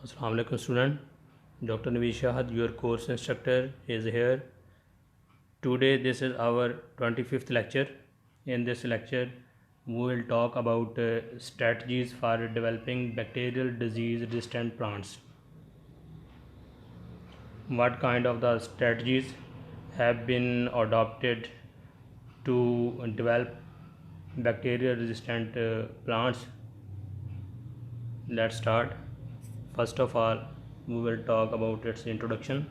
Assalamu alaikum student. Dr. Naveed Shahad, your course instructor, is here. Today this is our 25th lecture. In this lecture we will talk about strategies for developing bacterial disease resistant plants. What kind of the strategies have been adopted to develop bacteria resistant plants? Let's start. First of all, we will talk about its introduction.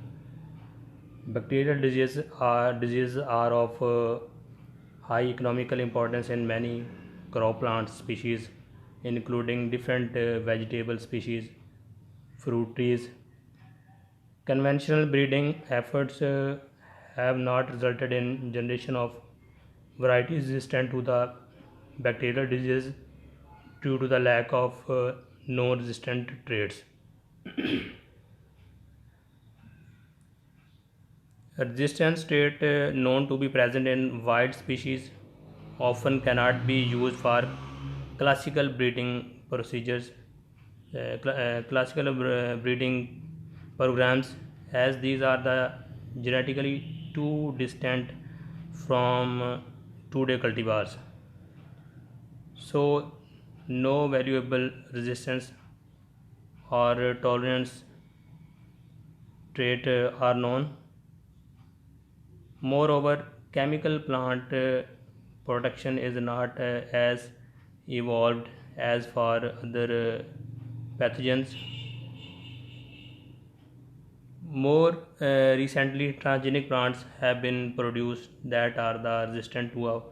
Bacterial diseases are of high economical importance in many crop plant species, including different vegetable species, fruit trees. Conventional breeding efforts have not resulted in generation of varieties resistant to the bacterial disease due to the lack of known resistant traits. A resistance trait known to be present in wild species often cannot be used for classical breeding procedures, classical breeding programs, as these are the genetically too distant from two-day cultivars. So, no valuable resistance or tolerance trait are known. Moreover, chemical plant protection is not as evolved as for other pathogens. More recently, transgenic plants have been produced that are resistant to a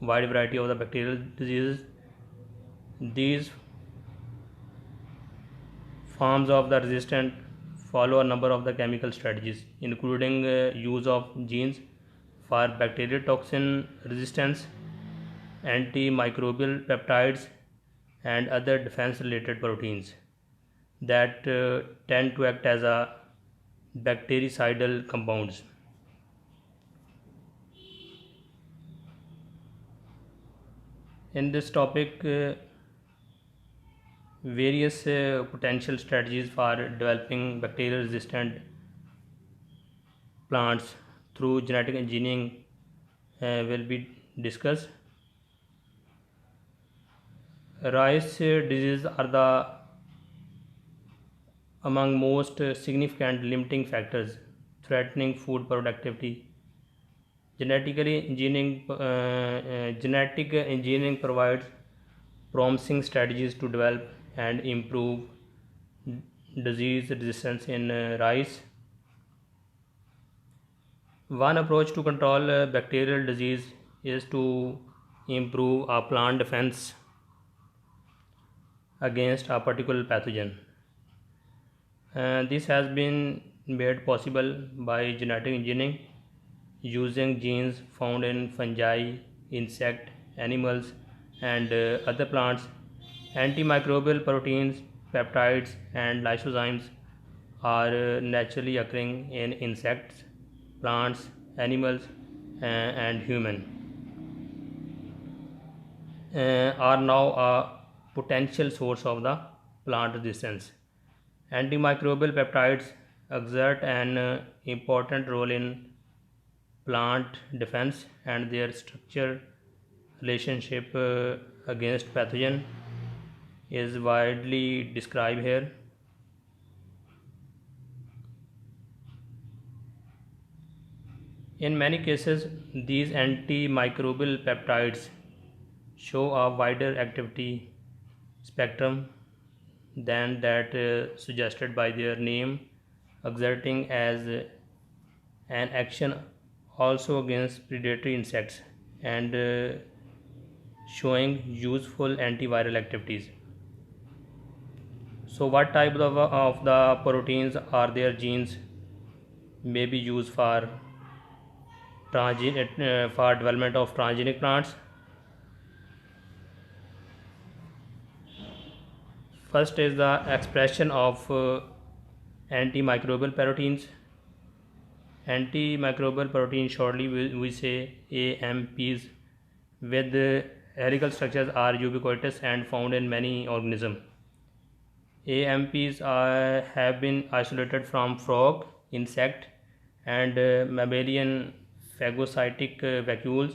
wide variety of the bacterial diseases. These forms of the resistant follow a number of the chemical strategies, including use of genes for bacterial toxin resistance, antimicrobial peptides, and other defense related proteins that tend to act as a bactericidal compounds. In this topic, various potential strategies for developing bacterial resistant plants through genetic engineering will be discussed. Rice diseases are the among most significant limiting factors threatening food productivity. Genetic engineering provides promising strategies to develop and improve disease resistance in rice. One approach to control bacterial disease is to improve a plant defense against a particular pathogen. This has been made possible by genetic engineering using genes found in fungi, insect, animals, and other plants. Antimicrobial proteins, peptides, and lysozymes are naturally occurring in insects, plants, animals, and human. Are now a potential source of the plant resistance. Antimicrobial peptides exert an important role in plant defense, and their structure relationship against pathogen is widely described here. In many cases, these antimicrobial peptides show a wider activity spectrum than that suggested by their name, exerting as an action also against predatory insects and showing useful antiviral activities. So, what type of the proteins are their genes may be used for for development of transgenic plants? First is the expression of antimicrobial proteins. Antimicrobial protein, shortly we say AMPs, with helical structures, are ubiquitous and found in many organisms. Have been isolated from frog, insect, and mammalian phagocytic vacuoles.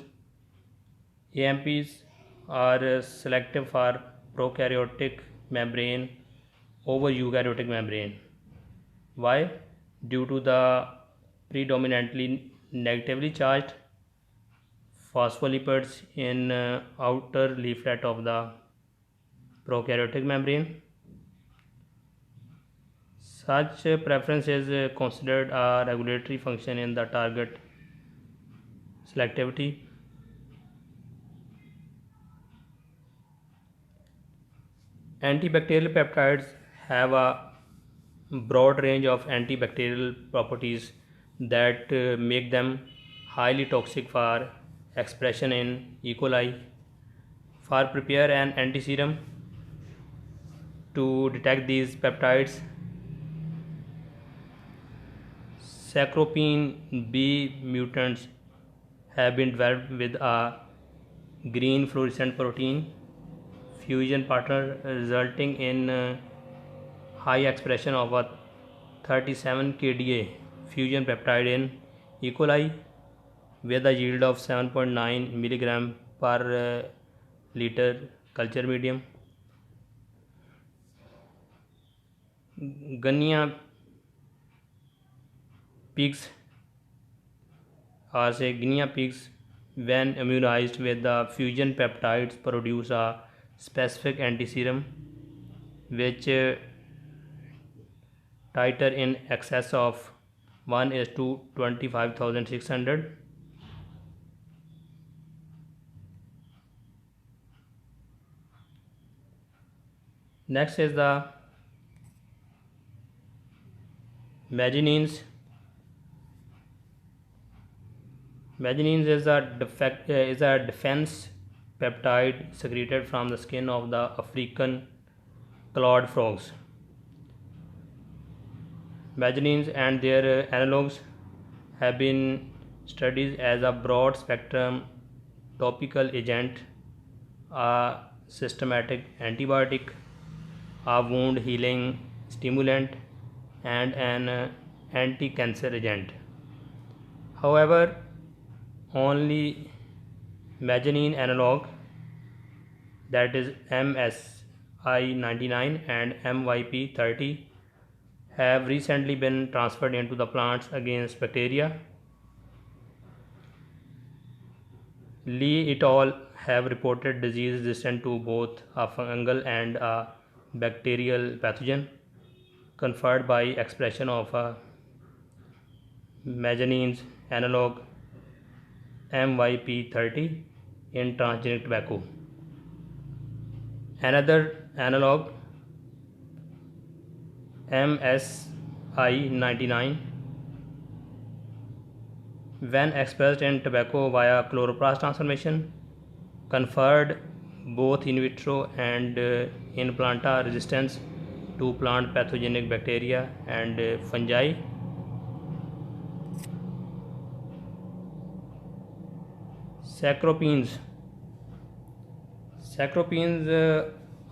AMPs are selective for prokaryotic membrane over eukaryotic membrane. Why? Due to the predominantly negatively charged phospholipids in outer leaflet of the prokaryotic membrane. Such preference is considered a regulatory function in the target selectivity. Antibacterial peptides have a broad range of antibacterial properties that make them highly toxic for expression in E. coli. For prepare an antiserum to detect these peptides, Sacropine B mutants have been developed with a green fluorescent protein fusion partner, resulting in high expression of a 37 kDa fusion peptide in E. coli with a yield of 7.9 mg per liter culture medium. Guinea pigs Guinea pigs, when immunized with the fusion peptides, produce a specific antiserum which titer in excess of 1 is to 25,600. Next is the Magenines. Magenines is a defense peptide secreted from the skin of the African clawed frogs. Magenines and their analogues have been studied as a broad spectrum topical agent, a systematic antibiotic, a wound healing stimulant, and an anti-cancer agent. However, only Magenine analog, that is MSI99 and MYP30, have recently been transferred into the plants against bacteria. Lee et al. Have reported disease resistant to both a fungal and a bacterial pathogen conferred by expression of a Magenine's analog MYP30 in transgenic tobacco. Another analog MSI99, when expressed in tobacco via chloroplast transformation, conferred both in vitro and in planta resistance to plant pathogenic bacteria and fungi. Sacropines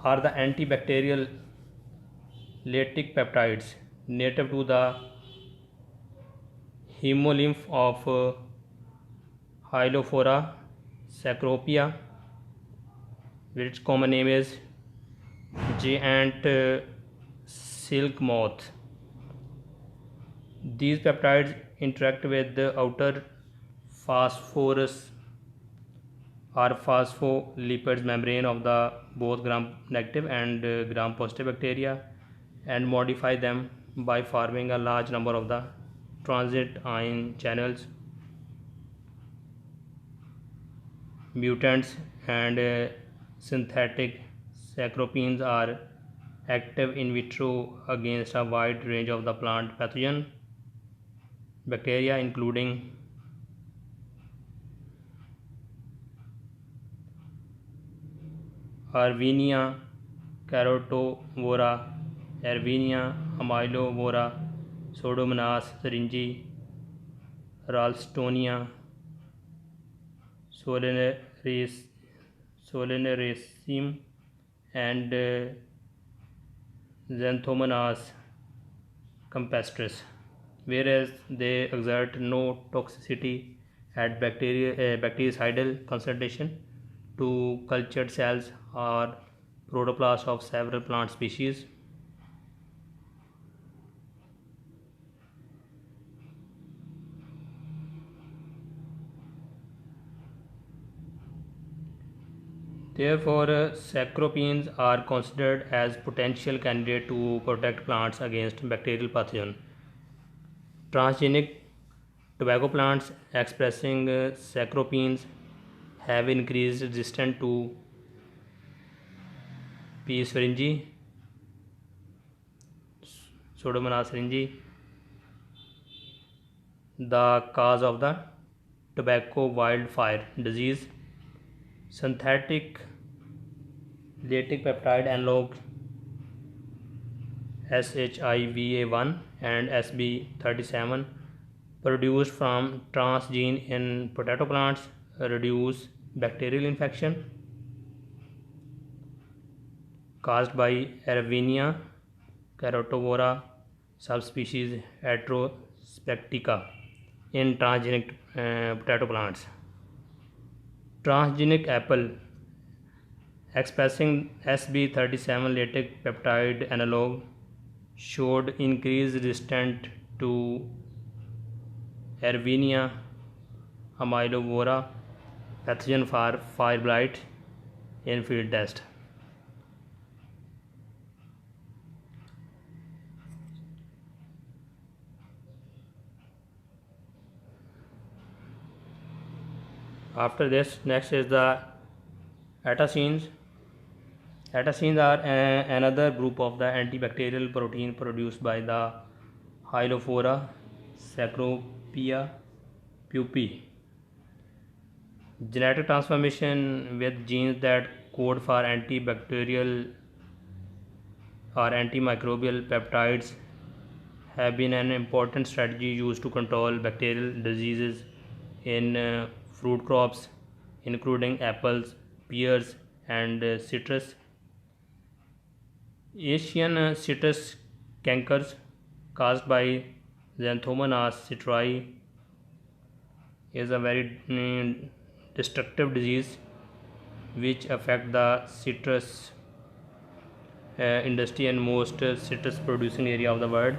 are the antibacterial latic peptides native to the hemolymph of Hylophora sacropia, which common name is giant silk moth. These peptides interact with the outer phosphorus or phospholipids membrane of the both gram-negative and gram-positive bacteria and modify them by forming a large number of the transit ion channels. Mutants and synthetic sacropines are active in vitro against a wide range of the plant pathogen bacteria, including Arvinia carotovora, Arvinia amylovora, Pseudomonas syringae, Ralstonia solanacea, and Xanthomonas campestris, whereas they exert no toxicity at bactericidal concentration to cultured cells or protoplasts of several plant species. Therefore, saccharopenes are considered as potential candidate to protect plants against bacterial pathogen. Transgenic tobacco plants expressing saccharopenes have increased resistance to P. syringae, Pseudomonas syringae, the cause of the tobacco wildfire disease. Synthetic lactic peptide analog SHIVA1 and SB37 produced from transgene in potato plants reduce bacterial infection caused by Erwinia carotivora subspecies Heterospectica in transgenic potato plants. Transgenic apple expressing SB37 lactic peptide analog showed increased resistance to Erwinia amylovora pathogen for fire blight in field test. After this, next is the Atacenes. Atacenes are another group of the antibacterial protein produced by the Hylophora Saccharopia pupae. Genetic transformation with genes that code for antibacterial or antimicrobial peptides have been an important strategy used to control bacterial diseases in fruit crops, including apples, pears, and citrus. Asian citrus cankers caused by Xanthomonas citri is a very destructive disease which affect the citrus industry and most citrus producing area of the world.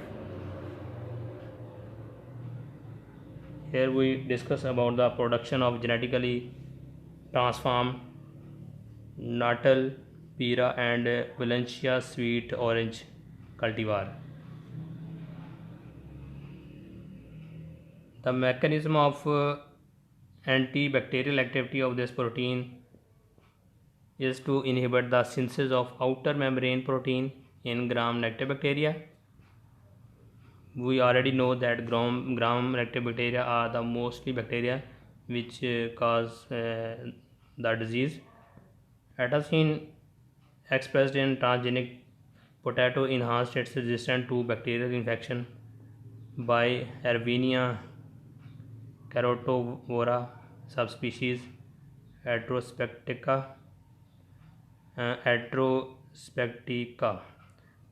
Here we discuss about the production of genetically transformed Natal, Pera and Valencia sweet orange cultivar. The mechanism of antibacterial activity of this protein is to inhibit the synthesis of outer membrane protein in gram-negative bacteria. We already know that gram-negative bacteria are the mostly bacteria which cause the disease. Atacine expressed in transgenic potato enhanced its resistance to bacterial infection by Erwinia carotivora subspecies Heterospectica.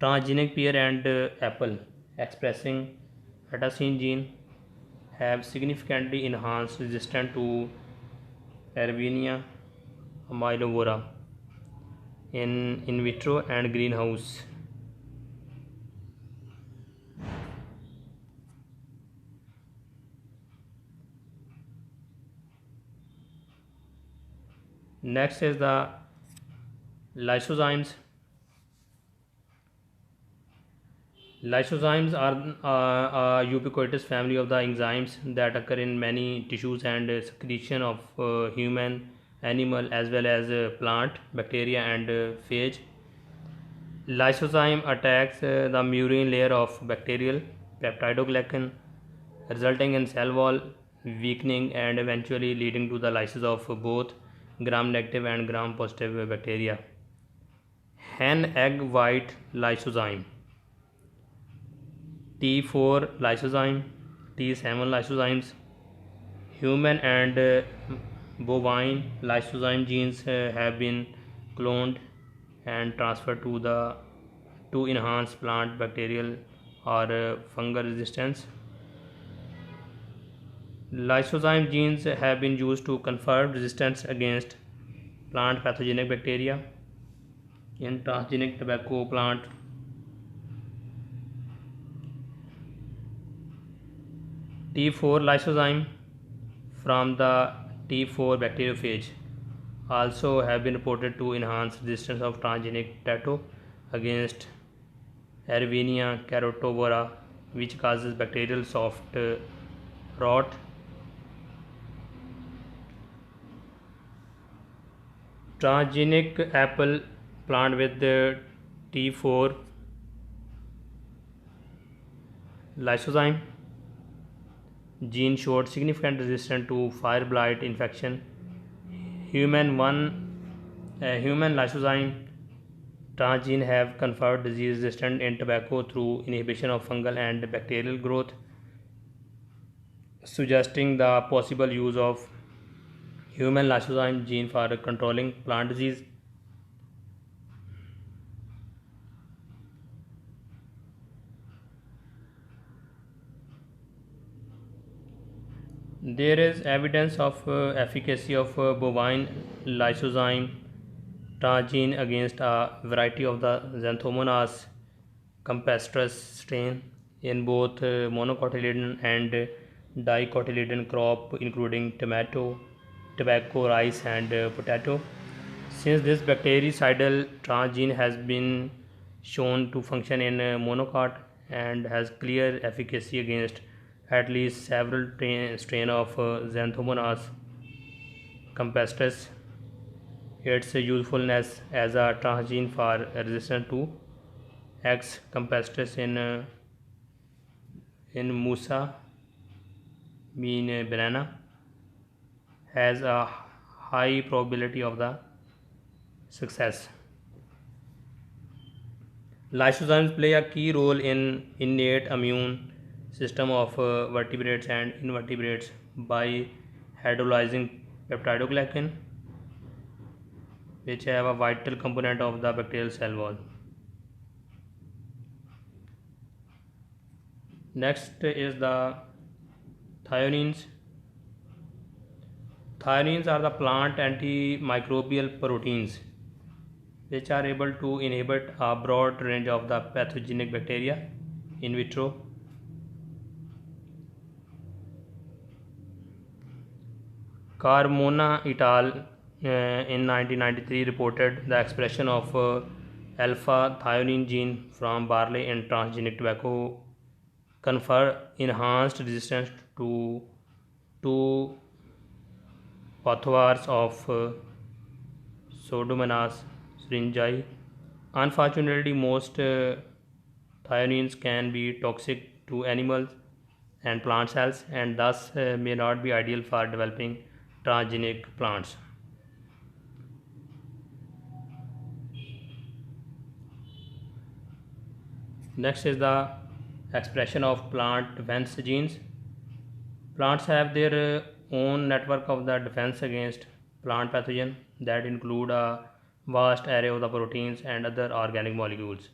Transgenic pear and apple expressing atacine gene have significantly enhanced resistance to Erwinia amylovora in vitro and greenhouse. Next is the lysozymes. Lysozymes are a ubiquitous family of the enzymes that occur in many tissues and secretion of human, animal as well as plant, bacteria and phage. Lysozyme attacks the murin layer of bacterial peptidoglycan, resulting in cell wall weakening and eventually leading to the lysis of both gram-negative and gram-positive bacteria. Hen egg white lysozyme, T4 lysozyme, T7 lysozymes. Human and bovine lysozyme genes have been cloned and transferred to the to enhance plant bacterial or fungal resistance. Lysozyme genes have been used to confer resistance against plant pathogenic bacteria in transgenic tobacco plant. T4 lysozyme from the T4 bacteriophage also have been reported to enhance resistance of transgenic potato against Erwinia carotovora, which causes bacterial soft rot. Transgenic apple plant with the T4 lysozyme gene showed significant resistance to fire blight infection. Human lysozyme transgene have conferred disease resistance in tobacco through inhibition of fungal and bacterial growth, suggesting the possible use of human lysozyme gene for controlling plant disease. There is evidence of efficacy of bovine lysozyme transgene against a variety of the Xanthomonas campestris strain in both monocotyledon and dicotyledon crop, including tomato, tobacco, rice, and potato. Since this bactericidal transgene has been shown to function in monocot and has clear efficacy against at least several strain of Xanthomonas campestris, its usefulness as a transgene for resistance to X. campestris in Musa bean banana has a high probability of the success. Lysozymes play a key role in innate immune system of vertebrates and invertebrates by hydrolyzing peptidoglycan, which have a vital component of the bacterial cell wall. Next is the thionines. Thionines are the plant antimicrobial proteins which are able to inhibit a broad range of the pathogenic bacteria in vitro. Carmona et al. In 1993 reported the expression of alpha thionine gene from barley in transgenic tobacco confer enhanced resistance to two pathovars of Pseudomonas syringae. Unfortunately, most thionines can be toxic to animals and plant cells and thus may not be ideal for developing transgenic plants. Next is the expression of plant defense genes. Plants have their own network of the defense against plant pathogen that include a vast array of the proteins and other organic molecules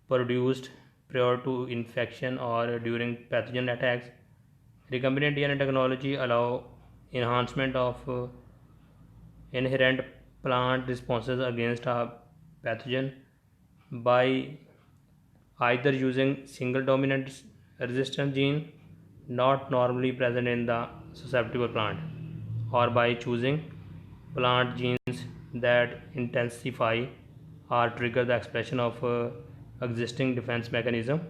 produced prior to infection or during pathogen attacks. Recombinant DNA technology allow enhancement of inherent plant responses against a pathogen by either using single dominant resistant gene not normally present in the susceptible plant or by choosing plant genes that intensify or trigger the expression of existing defense mechanism.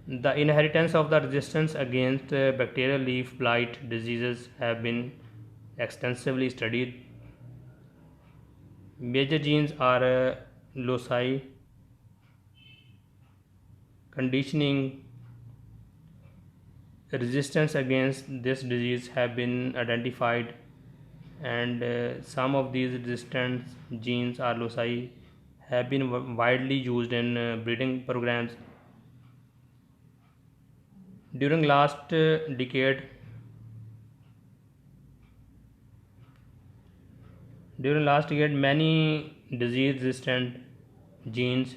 The inheritance of the resistance against bacterial leaf blight diseases have been extensively studied. Major genes are loci, conditioning. Resistance against this disease have been identified and some of these resistance genes or loci have been widely used in breeding programs. During last decade, many disease resistant genes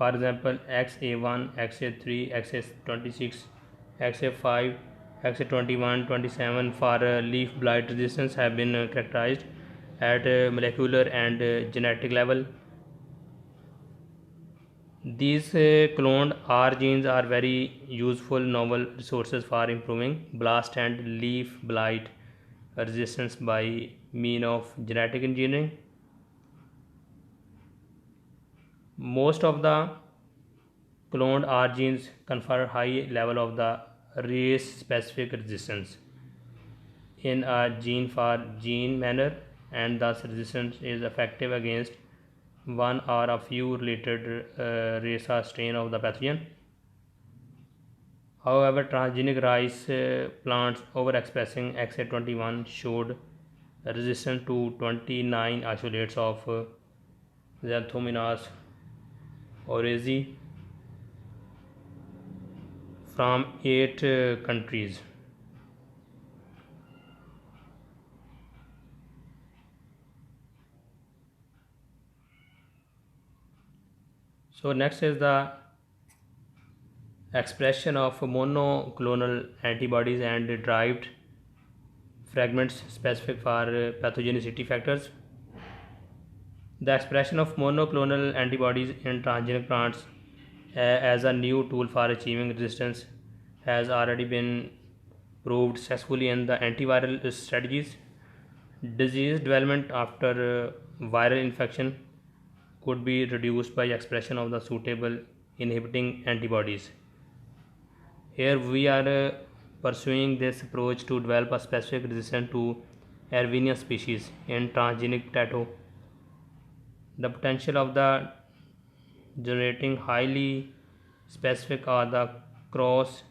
For example, XA1, XA3, XA26, XA5, XA21, 27 for leaf blight resistance have been characterized at molecular and genetic level. These cloned R genes are very useful novel resources for improving blast and leaf blight resistance by means of genetic engineering. Most of the cloned R genes confer high level of the race specific resistance in a gene for gene manner, and thus resistance is effective against one or a few related race or strain of the pathogen. However, transgenic rice plants overexpressing XA21 showed resistance to 29 isolates of Xanthomonas oryzae from 8 countries. So next is the expression of monoclonal antibodies and derived fragments specific for pathogenicity factors. The expression of monoclonal antibodies in transgenic plants as a new tool for achieving resistance has already been proved successfully in the antiviral strategies. Disease development after viral infection could be reduced by expression of the suitable inhibiting antibodies. Here we are pursuing this approach to develop a specific resistance to Erwinia species in transgenic potato. The potential of the generating highly specific or the cross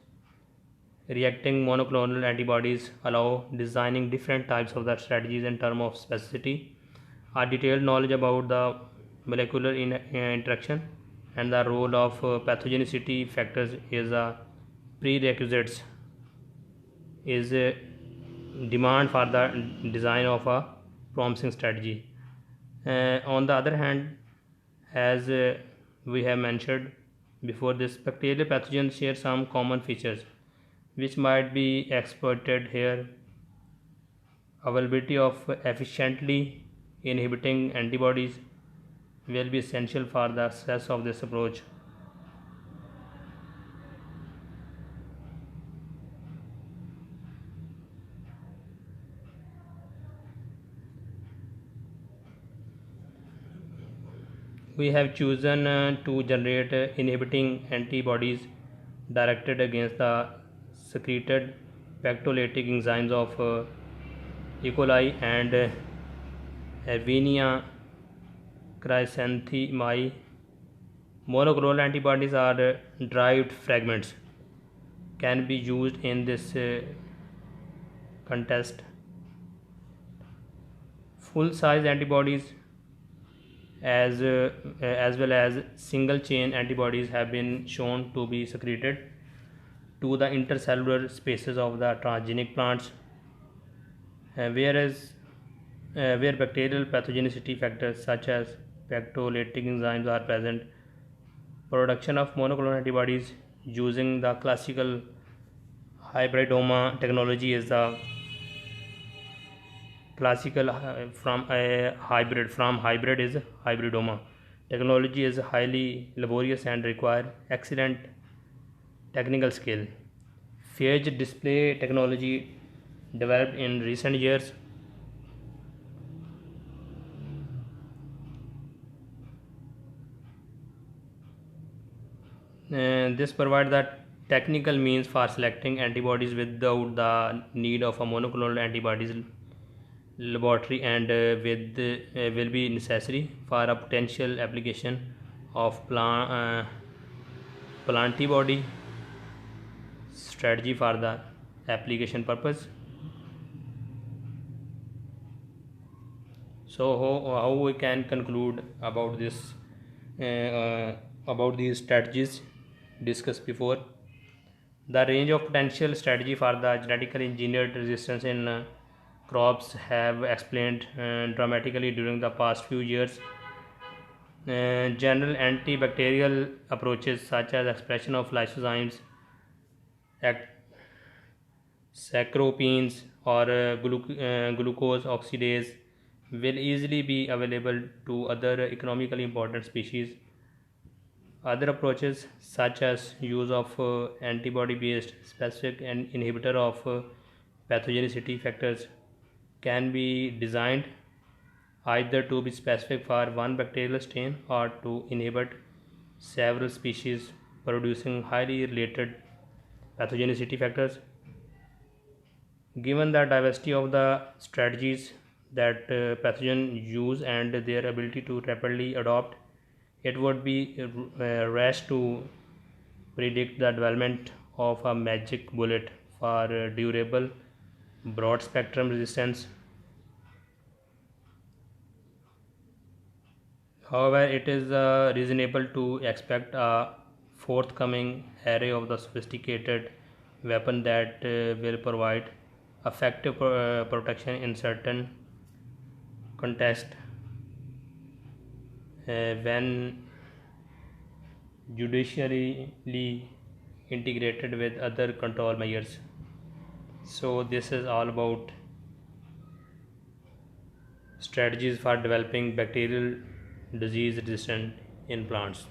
reacting monoclonal antibodies allow designing different types of the strategies in terms of specificity. A detailed knowledge about the molecular interaction and the role of pathogenicity factors is a prerequisite is a demand for the design of a promising strategy. On the other hand, as we have mentioned before, this bacterial pathogens share some common features which might be exploited here. Availability of efficiently inhibiting antibodies will be essential for the success of this approach. We have chosen to generate inhibiting antibodies directed against the secreted pactolytic enzymes of E. coli and Erwinia chrysanthemi. Monoclonal antibodies are derived fragments can be used in this contest. Full size antibodies as well as single chain antibodies have been shown to be secreted to the intercellular spaces of the transgenic plants, where bacterial pathogenicity factors such as pactolytic enzymes are present. Production of monoclonal antibodies using the classical hybridoma technology is the classical hybrid is hybridoma technology is highly laborious and require excellent technical skill. Phage display technology developed in recent years this provides the technical means for selecting antibodies without the need of a monoclonal antibodies laboratory and will be necessary for a potential application of plantibody strategy for the application purpose. So how we can conclude about this about these strategies discussed before? The range of potential strategy for the genetically engineered resistance in crops have expanded dramatically during the past few years. General antibacterial approaches such as expression of lysozymes, saccharopenes, or glucose oxidase will easily be available to other economically important species. Other approaches such as use of antibody-based specific and inhibitor of pathogenicity factors can be designed either to be specific for one bacterial strain or to inhibit several species producing highly related pathogenicity factors. Given the diversity of the strategies that pathogen use and their ability to rapidly adopt, it would be rash to predict the development of a magic bullet for durable broad spectrum resistance. However, it is reasonable to expect a forthcoming array of the sophisticated weapon that will provide effective protection in certain contexts when judicially integrated with other control measures. So this is all about strategies for developing bacterial disease resistant in plants.